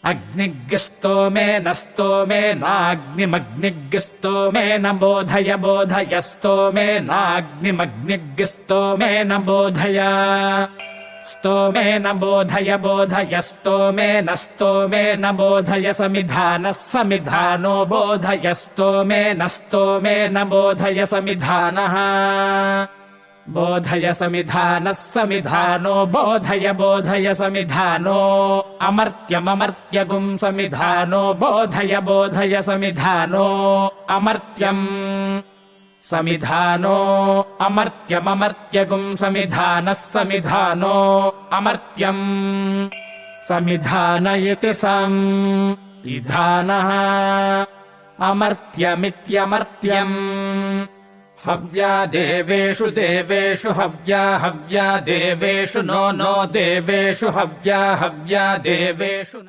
अग्निग्स्तोमेन स्तोमेनाग्निमग्निग्स्तोमेन बोधय बोधय स्तोमेनाग्निमग्निग्स्तोमेन बोधय स्तोमेन बोधय बोधय स्तोमेन स्तोमेन बोधय समिधानः समिधानो बोधय स्तोमेन स्तोमेन बोधय समिधानः बोधय समिधानः समिधानो बोधय बोधय समिधानो अमर्त्यममर्त्यगुम् समिधानो बोधय बोधय समिधानो अमर्त्यम् समिधानो अमर्त्यममर्त्यगुम् समिधानः समिधानो अमर्त्यम् समिधानयति संविधानः अमर्त्यमित्यमर्त्यम् हव्या देवेषु देवेषु हव्या हव्या देवेषु नो नो देवेषु हव्या हव्या देवेषु